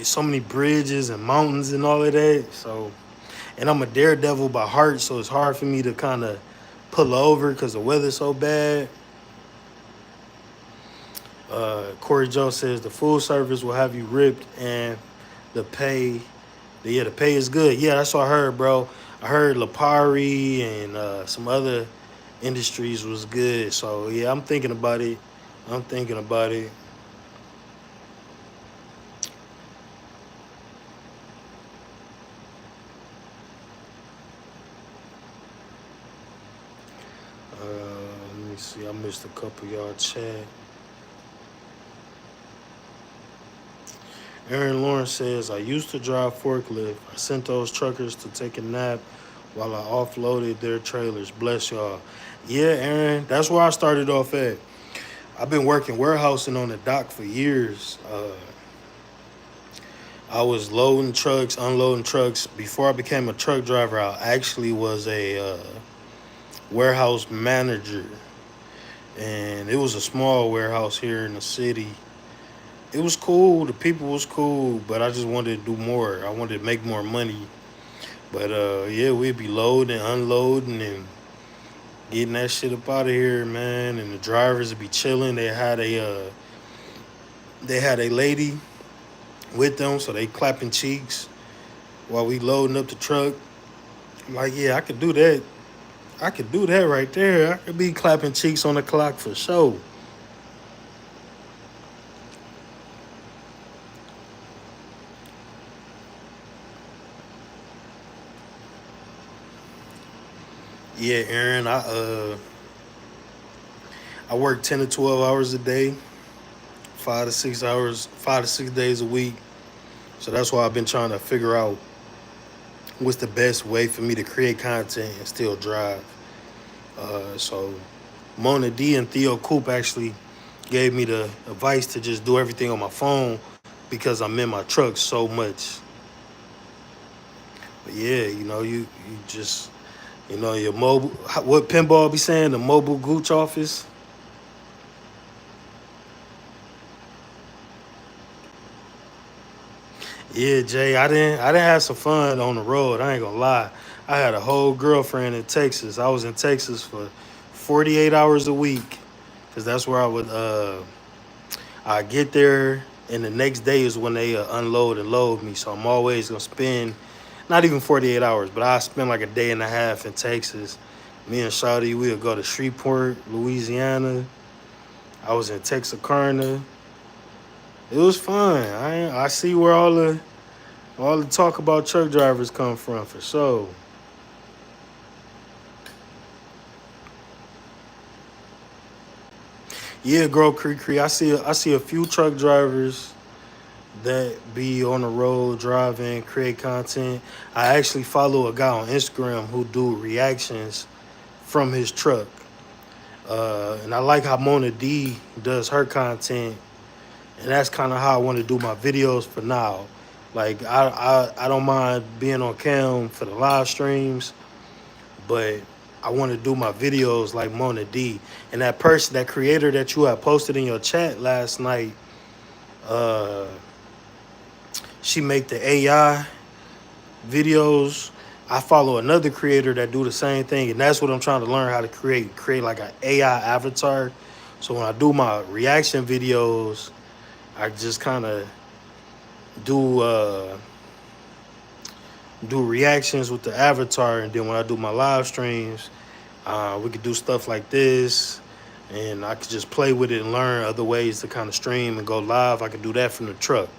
S1: So many bridges and mountains and all of that. So, and I'm a daredevil by heart, so it's hard for me to kind of pull over because the weather's so bad. Corey Joe says the food service will have you ripped and the pay, the pay is good. Yeah, that's what I heard, bro. I heard Lapari and some other industries was good. So yeah, I'm thinking about it. I'm thinking about it. Let me see. I missed a couple of y'all chat. Aaron Lawrence says, I used to drive forklift. I sent those truckers to take a nap while I offloaded their trailers. Bless y'all. Yeah, Aaron, that's where I started off at. I've been working warehousing on the dock for years. I was loading trucks, unloading trucks. Before I became a truck driver, I actually was a warehouse manager. And it was a small warehouse here in the city. It was cool. The people was cool, but I just wanted to do more. I wanted to make more money. But yeah, we'd be loading, unloading, and getting that shit up out of here, man. And the drivers would be chilling. They had a lady with them, so they clapping cheeks while we loading up the truck. I'm like, yeah, I could do that. I could do that right there. I could be clapping cheeks on the clock for sure. Yeah, Aaron, I work 10 to 12 hours a day, 5 to 6 hours, 5 to 6 days a week. So that's why I've been trying to figure out what's the best way for me to create content and still drive. So Mona D and Theo Coop actually gave me the advice to just do everything on my phone because I'm in my truck so much. But yeah, you just your mobile. What Pinball be saying? The mobile gooch office. Yeah, Jay. I didn't have some fun on the road. I ain't gonna lie. I had a whole girlfriend in Texas. I was in Texas for 48 hours a week because that's where I get there, and the next day is when they unload and load me. So I'm always gonna spend not even 48 hours, but I spend like a day and a half in Texas. Me and Shawty, we'll go to Shreveport, Louisiana. I was in Texarkana. It was fun. I see where all the talk about truck drivers come from for sure. Yeah, Girl Creek. I see a few truck drivers that be on the road driving, create content. I actually follow a guy on Instagram who do reactions from his truck. And I like how Mona D does her content, and that's kind of how I want to do my videos for now. Like I don't mind being on cam for the live streams, but I want to do my videos like Mona D. And that person, that creator that you had posted in your chat last night, uh, she make the AI videos. I follow another creator that do the same thing, and that's what I'm trying to learn how to create like an AI avatar. So when I do my reaction videos, I just kind of do do reactions with the avatar, and then when I do my live streams, we could do stuff like this, and I could just play with it and learn other ways to kind of stream and go live. I could do that from the truck,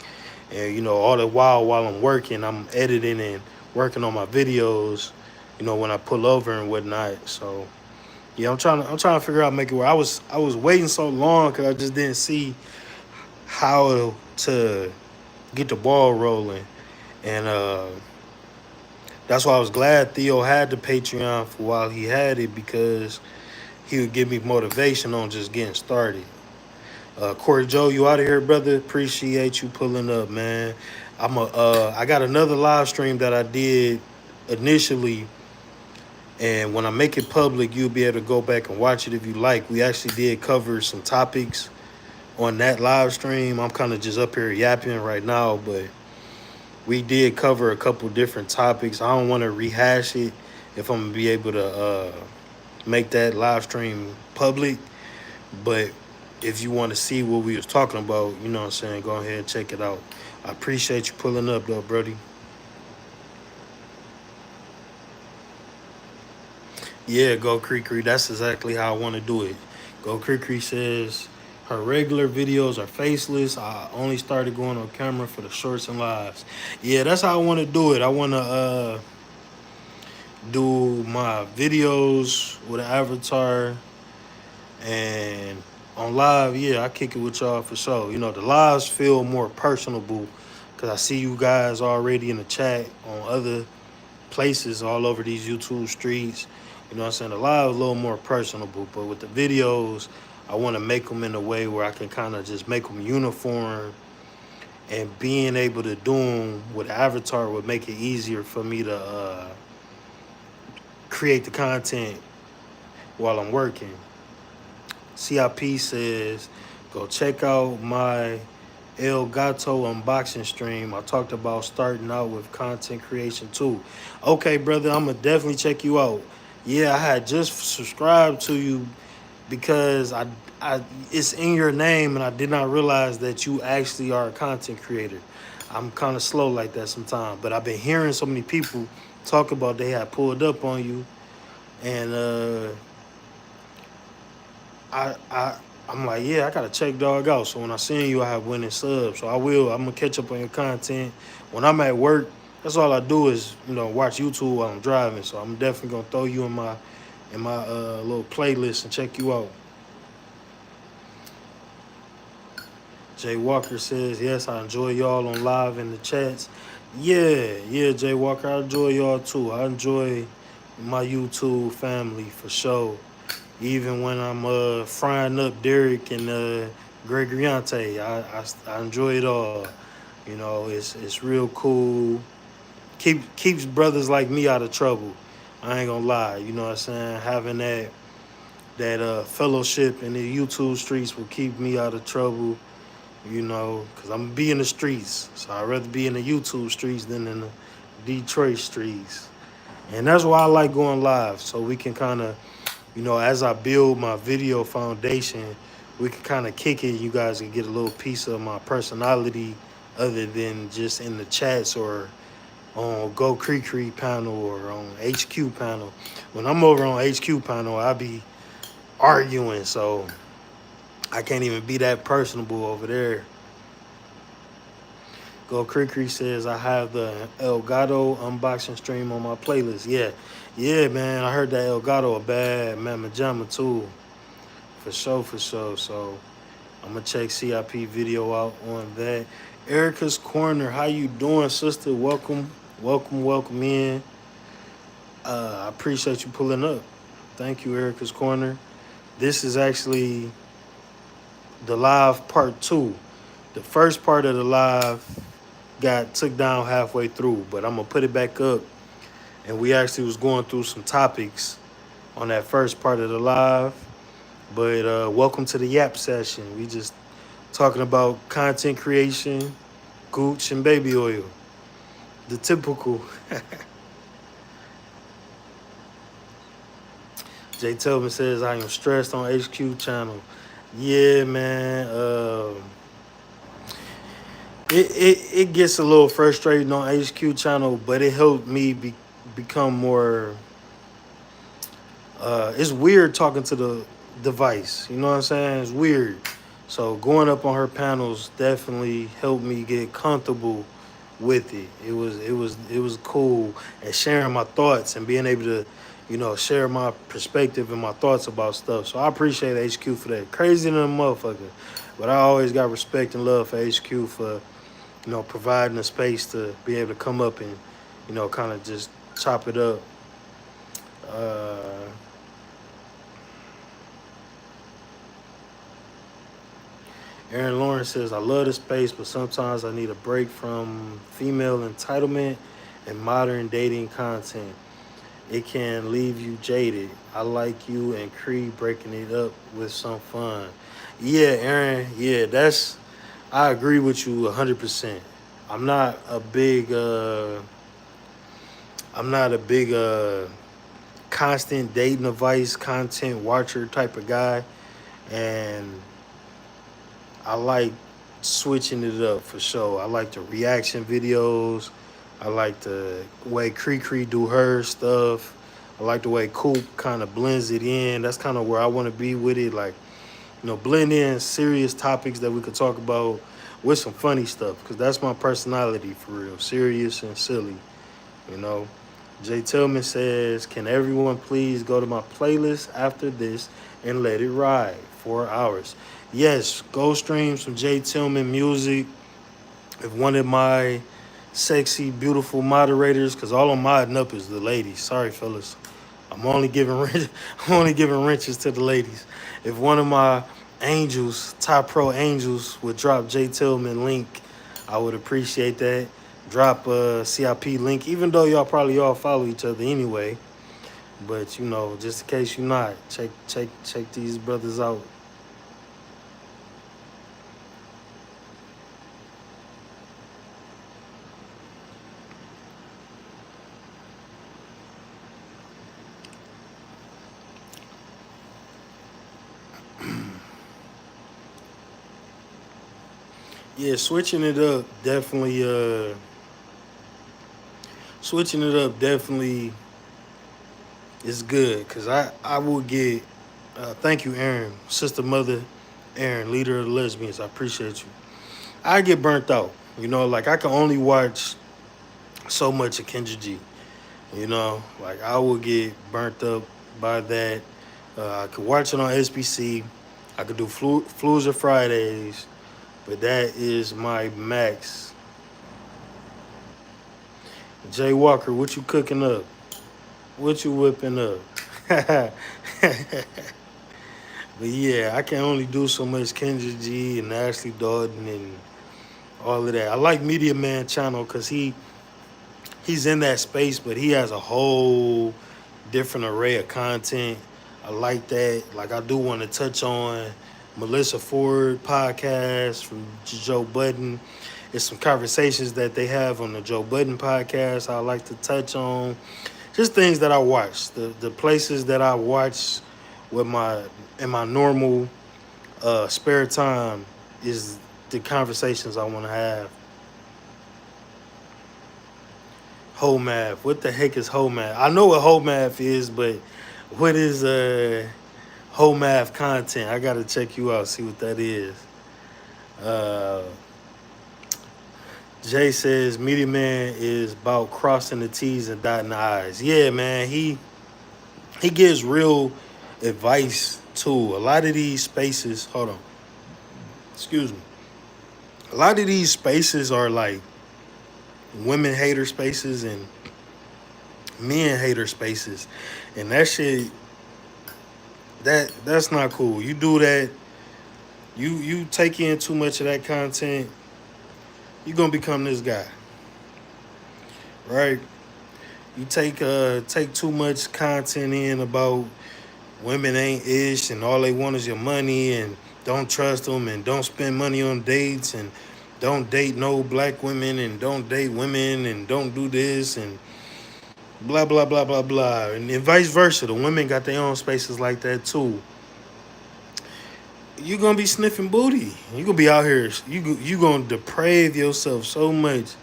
S1: and all the while I'm working, I'm editing and working on my videos. When I pull over and whatnot. So yeah, I'm trying to figure out make it work. I was waiting so long because I just didn't see how to get the ball rolling, and that's why I was glad Theo had the Patreon for while he had it because he would give me motivation on just getting started. Corey Joe, you out of here, brother? Appreciate you pulling up, man. I got another live stream that I did initially, and when I make it public, you'll be able to go back and watch it if you like. We actually did cover some topics on that live stream. I'm kind of just up here yapping right now, but we did cover a couple different topics. I don't want to rehash it if I'm gonna be able to make that live stream public. But if you want to see what we was talking about, you know what I'm saying, go ahead and check it out. I appreciate you pulling up though, Brody. Yeah, Go Creekery. That's exactly how I want to do it. Go Creekery says her regular videos are faceless. I only started going on camera for the shorts and lives. Yeah, that's how I want to do it. I want to do my videos with an avatar and on live. Yeah, I kick it with y'all for sure. You know, the lives feel more personable because I see you guys already in the chat on other places all over these YouTube streets. You know what I'm saying? The live is a little more personable, but with the videos, I want to make them in a way where I can kind of just make them uniform, and being able to do them with Avatar would make it easier for me to create the content while I'm working. CIP says, go check out my El Gato unboxing stream. I talked about starting out with content creation too. Okay, brother, I'm gonna definitely check you out. Yeah, I had just subscribed to you because I it's in your name, and I did not realize that you actually are a content creator. I'm kind of slow like that sometimes, but I've been hearing so many people talk about they had pulled up on you, and I I I'm like, yeah, I gotta check dog out. So when I seen you, I have winning subs. So I will. I'm gonna catch up on your content. When I'm at work, that's all I do is watch YouTube while I'm driving. So I'm definitely gonna throw you in my little playlist and check you out. Jay Walker says, yes, I enjoy y'all on live in the chats. Yeah, Jay Walker, I enjoy y'all too. I enjoy my YouTube family for sure. Even when I'm frying up Derek and Gregoriante, I enjoy it all. You know, it's real cool. Keeps brothers like me out of trouble. I ain't gonna lie. You know what I'm saying? Having that fellowship in the YouTube streets will keep me out of trouble. You know, because I'm gonna be in the streets, so I'd rather be in the YouTube streets than in the Detroit streets. And that's why I like going live, so we can kind of as I build my video foundation, we can kind of kick it. You guys can get a little piece of my personality other than just in the chats or on Go Creek panel or on HQ panel. When I'm over on HQ panel, I be arguing, so I can't even be that personable over there. Go Creek says I have the Elgato unboxing stream on my playlist. Yeah, man. I heard that Elgato a bad Mamma Jamma too. For sure. So I'm gonna check CIP video out on that. Erica's Corner, how you doing, sister? Welcome in. I appreciate you pulling up. Thank you, Erica's Corner. This is actually the live part two. The first part of the live got took down halfway through, but I'm gonna put it back up. And we actually was going through some topics on that first part of the live. But welcome to the Yap session. We just talking about content creation, gooch, and baby oil. The typical. Jay Tubman says I am stressed on HQ channel. Yeah, man. It gets a little frustrating on HQ channel, but it helped me become more. It's weird talking to the device. You know what I'm saying? It's weird. So going up on her panels definitely helped me get comfortable with it. It was cool, and sharing my thoughts and being able to, share my perspective and my thoughts about stuff. So I appreciate HQ for that. Crazy than a motherfucker, but I always got respect and love for HQ for providing a space to be able to come up and kind of just chop it up. Uh, Aaron Lawrence says, I love the space, but sometimes I need a break from female entitlement and modern dating content. It can leave you jaded. I like you and Creed breaking it up with some fun. Yeah, Aaron, I agree with you 100%. I'm not a big, I'm not a big constant dating advice, content watcher type of guy. And I like switching it up for sure. I like the reaction videos. I like the way Cree do her stuff. I like the way Coop kind of blends it in. That's kind of where I want to be with it. Like, blend in serious topics that we could talk about with some funny stuff, because that's my personality for real, serious and silly. You know, Jay Tillman says, "Can everyone please go to my playlist after this and let it ride 4 hours?" Yes, go stream some Jay Tillman music. If one of my sexy, beautiful moderators, because all I'm modding up is the ladies. Sorry, fellas. I'm only giving I'm only giving wrenches to the ladies. If one of my angels, top pro angels, would drop Jay Tillman link, I would appreciate that. Drop a CIP link, even though y'all probably all follow each other anyway. But just in case you're not, check these brothers out. Yeah, switching it up definitely is good, because I will get thank you, Aaron, sister mother Aaron, leader of the lesbians. I appreciate you. I get burnt out. Like I can only watch so much of Kendra G. Like I will get burnt up by that. I could watch it on SBC. I could do Flues or Fridays, but that is my max. Jay Walker, what you cooking up? What you whipping up? But yeah, I can only do so much Kendra G and Ashley Dalton and all of that. I like Media Man channel because he's in that space, but he has a whole different array of content. I like that. Like I do want to touch on Melissa Ford podcast from Joe Budden. It's some conversations that they have on the Joe Budden podcast I like to touch on. Just things that I watch. The places that I watch with my normal spare time is the conversations I want to have. Whole math. What the heck is whole math? I know what whole math is, but what is whole math content? I gotta check you out, see what that is. Uh, Jay says Media Man is about crossing the T's and dotting the I's. Yeah, man, he gives real advice too. A lot of these spaces, hold on, excuse me. A lot of these spaces are like women hater spaces and men hater spaces, and that shit, that's not cool. You do that, you take in too much of that content, you're gonna become this guy, right? You take too much content in about women ain't ish and all they want is your money and don't trust them and don't spend money on dates and don't date no black women and don't date women and don't do this and blah blah blah blah blah, and vice versa. The women got their own spaces like that too. You gonna be sniffing booty. You gonna be out here. You gonna deprave yourself so much.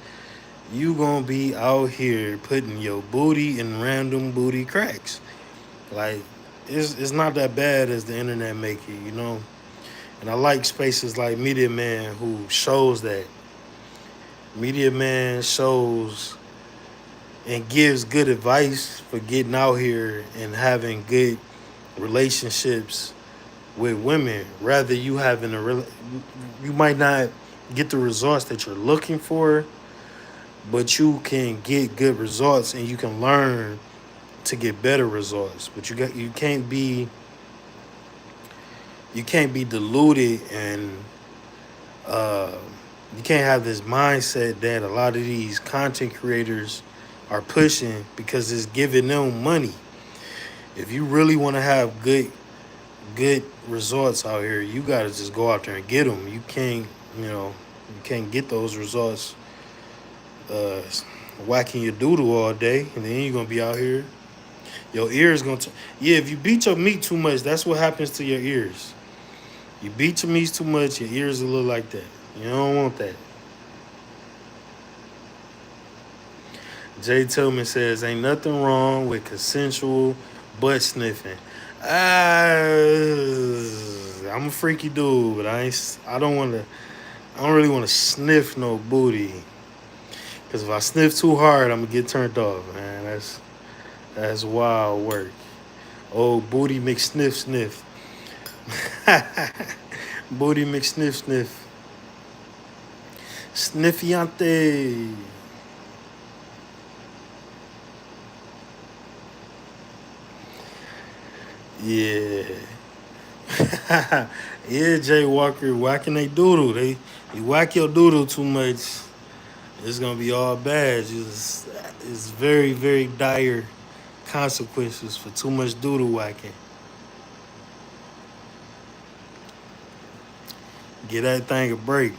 S1: You gonna be out here putting your booty in random booty cracks. Like it's not that bad as the internet make it. And I like spaces like Media Man who shows that. Media Man shows and gives good advice for getting out here and having good relationships with women. Rather you having you might not get the results that you're looking for, but you can get good results and you can learn to get better results. But you can't be deluded, and you can't have this mindset that a lot of these content creators are pushing because it's giving them money. If you really want to have good results out here, you got to just go out there and get them. You can't get those results uh, whacking your doodle all day, and then you're gonna be out here. Your ears gonna yeah. If you beat your meat too much, that's what happens to your ears. You beat your meat too much, your ears will look like that. You don't want that. Jay Tillman says, ain't nothing wrong with consensual butt sniffing. I'm a freaky dude, but I don't really want to sniff no booty. Cause if I sniff too hard, I'm gonna get turned off, man. That's wild work. Oh, booty McSniff sniff. Booty McSniff sniff. Sniffiante. Yeah. Yeah, Jay Walker whacking they doodle. You whack your doodle too much, it's gonna be all bad. It's very, very dire consequences for too much doodle whacking. Get that thing a break.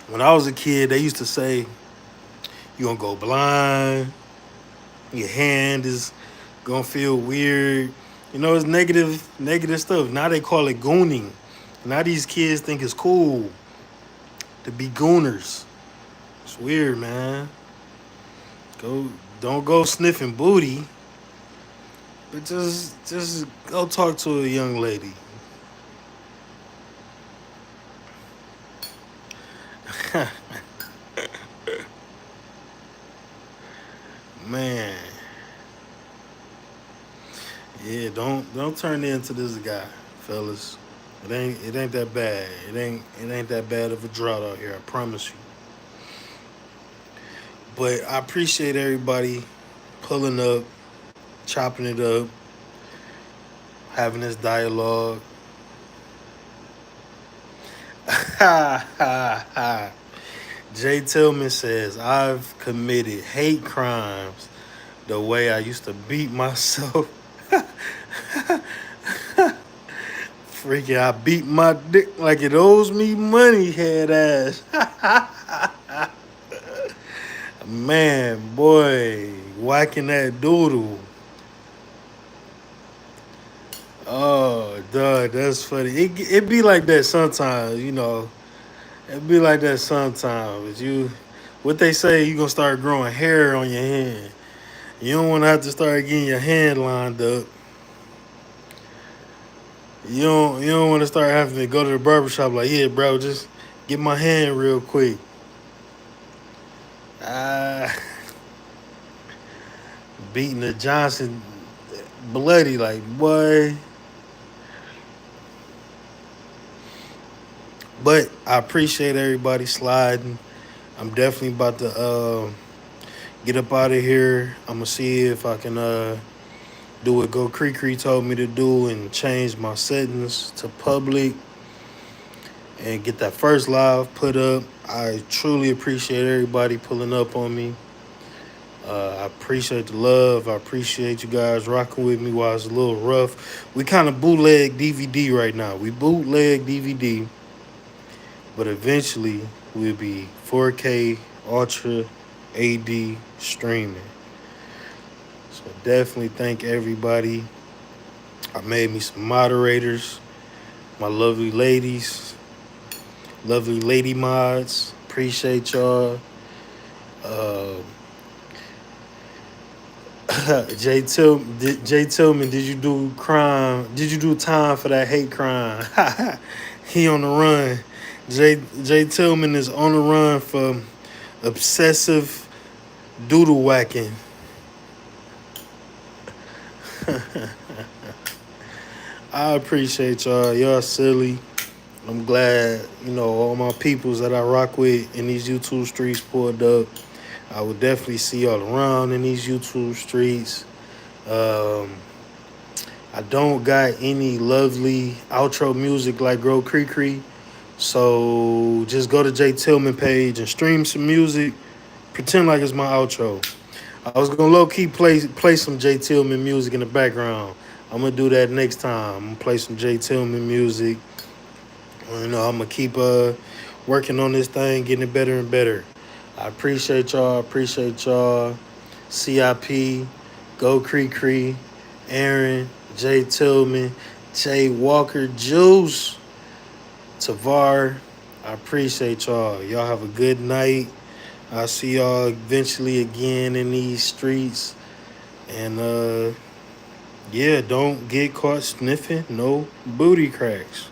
S1: When I was a kid, they used to say you gonna go blind, your hand is gonna feel weird. You know, it's negative stuff. Now they call it gooning. Now these kids think it's cool to be gooners. It's weird, man. Go don't go sniffing booty, but just go talk to a young lady. Man, yeah, don't turn into this guy, fellas. It ain't that bad. It ain't that bad of a drought out here. I promise you. But I appreciate everybody pulling up, chopping it up, having this dialogue. Jay Tillman says, I've committed hate crimes the way I used to beat myself. Freaking, I beat my dick like it owes me money, head ass. Man, boy, whacking that doodle. Oh, dog, that's funny. It be like that sometimes, you know. It be like that sometimes. What they say, you gonna start growing hair on your hand. You don't want to have to start getting your hand lined up. You don't want to start having to go to the barbershop like, yeah, bro, just get my hand real quick. Ah, beating the Johnson bloody like, boy. But I appreciate everybody sliding. I'm definitely about to get up out of here. I'm gonna see if I can do what Go Cree told me to do and change my settings to public and get that first live put up. I truly appreciate everybody pulling up on me. I appreciate the love. I appreciate you guys rocking with me while it's a little rough. We kind of bootleg DVD right now. We bootleg DVD, but eventually we'll be 4K Ultra AD streaming. So definitely thank everybody. I made me some moderators, my lovely ladies, lovely lady mods. Appreciate y'all. Uh, Jay Tillman, did you do crime? Did you do time for that hate crime? He on the run. Jay Tillman is on the run for obsessive doodle whacking. I appreciate y'all. Y'all silly. I'm glad, all my peoples that I rock with in these YouTube streets pulled up. I would definitely see y'all around in these YouTube streets. I don't got any lovely outro music like Grow Cree. So just go to Jay Tillman page and stream some music. Pretend like it's my outro. I was gonna low key play some Jay Tillman music in the background. I'm gonna do that next time. I'm gonna play some Jay Tillman music. I'm gonna keep working on this thing, getting it better and better. I appreciate y'all. CIP, Go Cree, Aaron, Jay Tillman, Jay Walker, Juice, Tavar. I appreciate y'all. Y'all have a good night. I'll see y'all eventually again in these streets. And yeah, don't get caught sniffing no booty cracks.